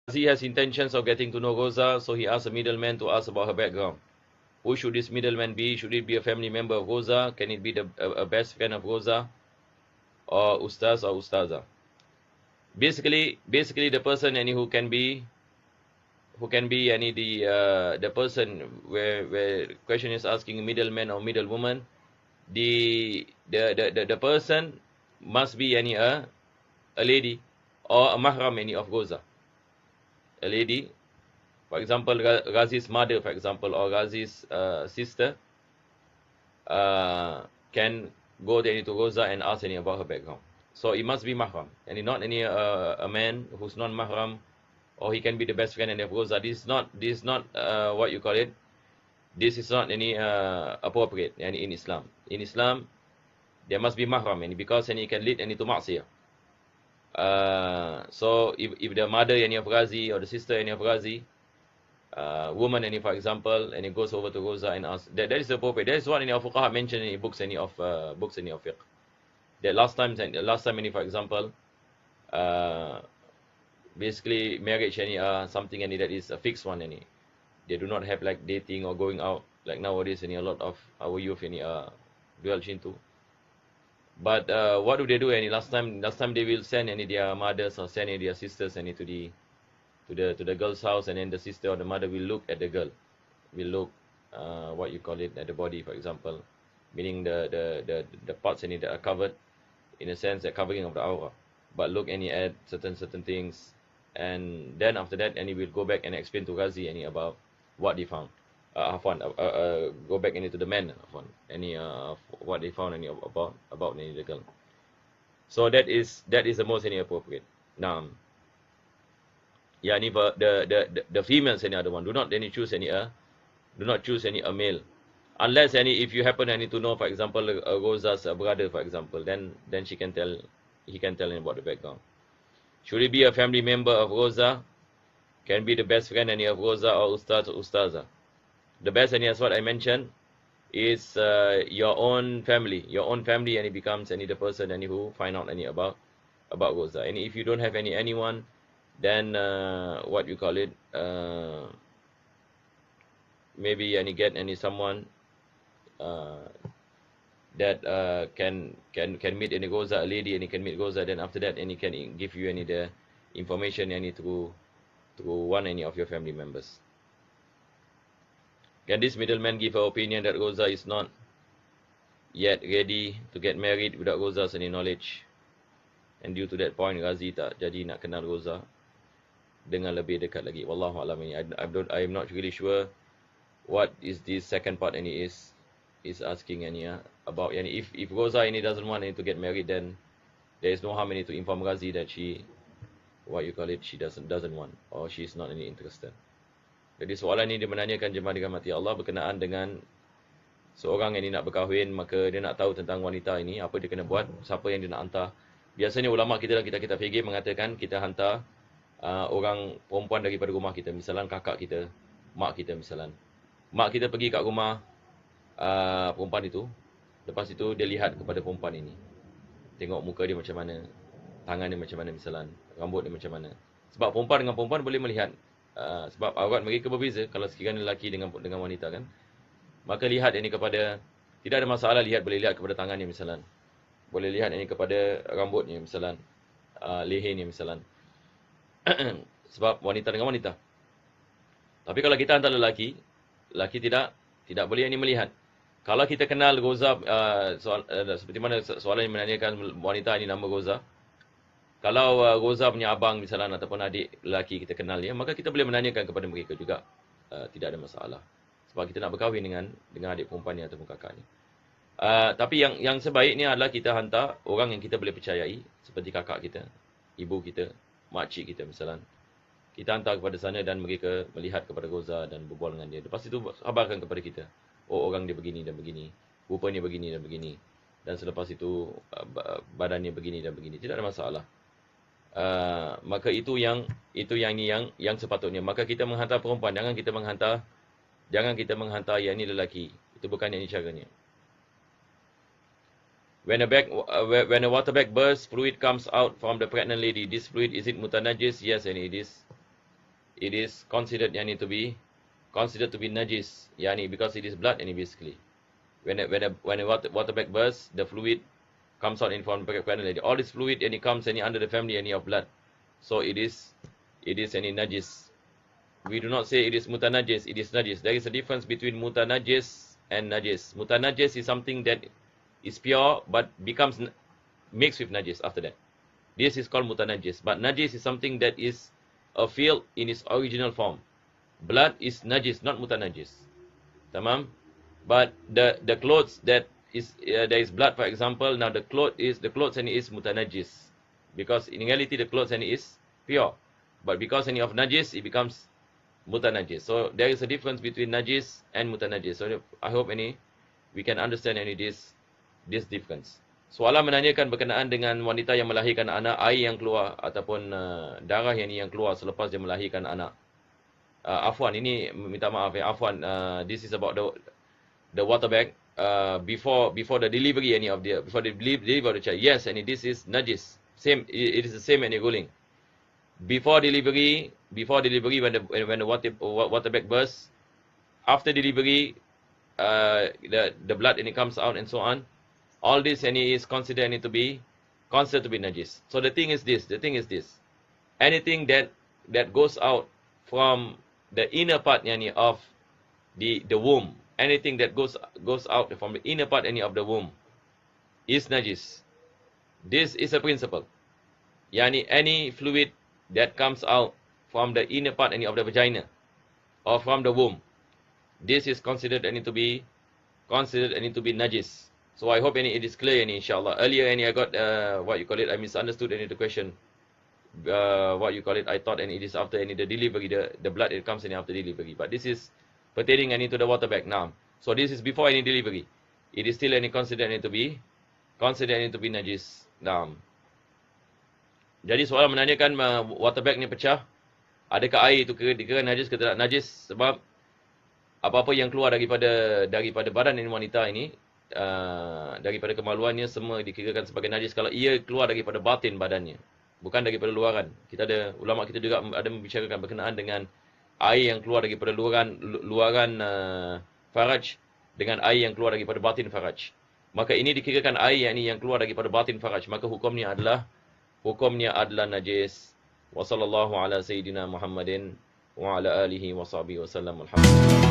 Razi has intentions of getting to know Roza, so he asked a middleman to ask about her background. Who should this middleman be? Should it be a family member of Roza? Can it be a best friend of Roza? Or Ustaz or Ustazah? Basically the person any who can be any the person where question is asking middleman or middlewoman, the person must be any a lady or a mahram any of Roza. A lady, for example, Razi's mother, for example, or Razi's sister, can go there to Roza and ask any about her background. So it must be mahram, and not any a man who's not mahram, or he can be the best friend and of Roza. This is not what you call it. This is not any appropriate and in Islam. In Islam, there must be mahram, and because and it can lead any to maksiyah. So if the mother any of Razi or the sister any of Razi, woman any for example, and it goes over to Roza and asks, that is appropriate. That is what any of fuqaha mentioned in books any of fiqh. That last time any for example, uh, basically marriage any something any that is a fixed one any. They do not have like dating or going out like nowadays any a lot of our youth any dwells into. But what do they do any last time they will send any their mothers or send any their sisters any to the girl's house, and then the sister or the mother will look at the girl, will look what you call it at the body for example, meaning the parts any that are covered, in a sense that covering of the aura, but look any at certain things, and then after that any will go back and explain to Razi any about what they found. Go back any to the men any what they found any about any the girl. So that is the most any appropriate. Now, yeah, any the females any other one. Do not any choose any do not choose any a male, unless any if you happen any to know for example Rosa's brother for example, then she can tell he can tell him about the background. Should it be a family member of Roza? Can be the best friend any of Roza or Ustaz or Ustazah. The best any as what I mentioned is your own family and it becomes any the person any who find out any about Roza. And if you don't have anyone, then what you call it, maybe any get any someone that can meet any Roza, a lady, and he can meet Roza, then after that and he can give you any the information any through one any of your family members. Can this middleman give her opinion that Roza is not yet ready to get married without Roza's any knowledge? And due to that point, Razi tak jadi nak kenal Roza dengan lebih dekat lagi. Wallahu alam ini. I'm not really sure what is this second part any is asking any about any if Roza any doesn't want any to get married, then there is no harm any to inform Razi that she what you call it she doesn't want, or she is not any interested. Jadi soalan ini dia menanyakan jemaah dirahmati Allah berkenaan dengan seorang yang nak berkahwin, maka dia nak tahu tentang wanita ini, apa dia kena buat, siapa yang dia nak hantar. Biasanya ulama kita dalam kitab fikih mengatakan kita hantar orang perempuan daripada rumah kita, misalan kakak kita, mak kita misalan. Mak kita pergi kat rumah perempuan itu, lepas itu dia lihat kepada perempuan ini. Tengok muka dia macam mana, tangan dia macam mana misalan, rambut dia macam mana. Sebab perempuan dengan perempuan boleh melihat, sebab aurat mereka berbeza kalau sekiranya lelaki dengan wanita kan. Maka lihat ini kepada, tidak ada masalah lihat, boleh lihat kepada tangannya misalan. Boleh lihat ini kepada rambutnya misalan, lehernya misalan. Sebab wanita dengan wanita. Tapi kalau kita hantar lelaki tidak boleh ini melihat. Kalau kita kenal Roza, seperti mana soalan yang menanyakan wanita ini nama Roza. Kalau Roza punya abang misalnya ataupun adik lelaki kita kenal dia, maka kita boleh menanyakan kepada mereka juga. Tidak ada masalah. Sebab kita nak berkahwin dengan adik perempuan ni ataupun kakak ni. Tapi yang sebaiknya adalah kita hantar orang yang kita boleh percayai, seperti kakak kita, ibu kita, makcik kita misalnya. Kita hantar kepada sana dan mereka melihat kepada Roza dan berbual dengan dia. Lepas itu kabarkan kepada kita. Oh, orang dia begini dan begini. Rupanya begini dan begini. Dan selepas itu badannya begini dan begini. Tidak ada masalah. Maka itu yang sepatutnya. Maka kita menghantar perempuan, jangan kita menghantar yang ini lelaki. Itu bukan yang ini caranya. When a waterbag bursts, fluid comes out from the pregnant lady. This fluid, is it mutanajis? Yes, and it is. it is considered to be najis, because it is blood, basically. When a water bag bursts, the fluid comes out in from the panel. All this fluid comes under the family of blood. So it is najis. We do not say it is mutanajis, it is najis. There is a difference between mutanajis and najis. Mutanajis is something that is pure but becomes mixed with najis after that. This is called mutanajis. But najis is something that is a field in its original form. Blood is najis, not mutanajis. Tamam? But the clothes that is there is blood, for example. Now the clothes is mutanajis, because in reality the clothes is pure, but because of najis it becomes mutanajis. So there is a difference between najis and mutanajis. So I hope we can understand this difference. Soalan menanyakan berkenaan dengan wanita yang melahirkan anak, air yang keluar ataupun darah yang keluar selepas dia melahirkan anak. Afwan, ini minta maaf ya. Afwan, this is about the water bag before the delivery before the delivery of the child. Yes, and this is najis. Same, it is the same ruling. Before delivery, when the water bag bursts, after delivery, the blood comes out and so on. All this is considered to be najis. So the thing is this. Anything that goes out from the inner part of the womb, anything that goes out from the inner part of the womb is najis. This is a principle. Any fluid that comes out from the inner part of the vagina or from the womb, this is considered to be najis. So I hope it is clear, inshallah. Earlier I got I misunderstood the question. I thought it is after the delivery, the blood comes after delivery. But this is pertaining to the water bag now. So this is before any delivery. It is still considered to be najis. Now, jadi soalan menanyakan water bag ni pecah, adakah air itu dikira najis ke tidak najis? Sebab apa-apa yang keluar daripada badan wanita ini, daripada kemaluannya, semua dikirakan sebagai najis kalau ia keluar daripada batin badannya, bukan daripada luaran. Ulama kita juga ada membicarakan berkenaan dengan air yang keluar daripada luaran faraj dengan air yang keluar daripada batin faraj. Maka ini dikirakan air yang keluar daripada batin faraj, maka hukumnya adalah najis. Wa sallallahu ala sayyidina Muhammadin wa ala alihi wa sahbihi wa sallam. Alhamdulillah.